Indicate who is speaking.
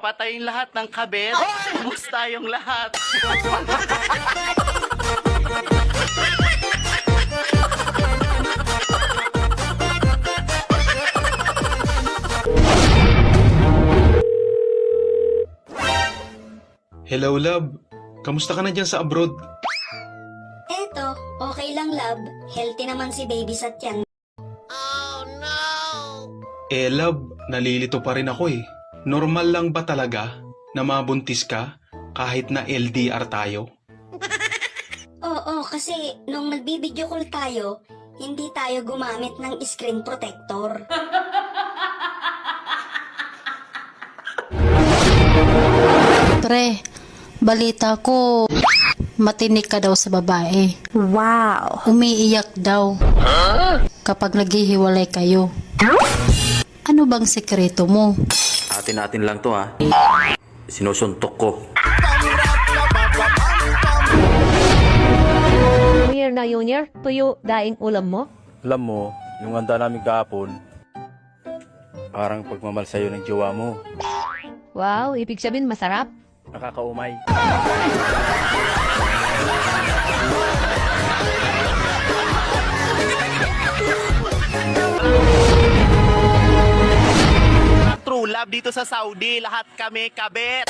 Speaker 1: papatayin lahat ng kabit. Kumusta yung lahat?
Speaker 2: Hello, love. Kamusta ka na dyan sa abroad?
Speaker 3: Eto, okay lang love. Healthy naman si baby sa tiyan.
Speaker 2: Love, nalilito pa rin ako eh. Normal lang ba talaga na mabuntis ka kahit na LDR tayo?
Speaker 3: Oo, kasi nung nagbibideo call tayo, hindi tayo gumamit ng screen protector.
Speaker 4: Pre, balita ko, matinik ka daw sa babae.
Speaker 5: Wow!
Speaker 4: Umiiyak daw kapag naghihiwalay kayo. Ano bang sekreto mo?
Speaker 6: Atin-atin lang to ha. Sinusuntok ko.
Speaker 5: Junior na junior, tuyo daing ulam mo?
Speaker 7: Alam mo, yung handa namin kahapon, parang pagmamahal sa'yo ng jowa mo.
Speaker 5: Wow, ibig sabihin masarap?
Speaker 7: Nakakaumay.
Speaker 1: True love dito sa Saudi, lahat kami kabit.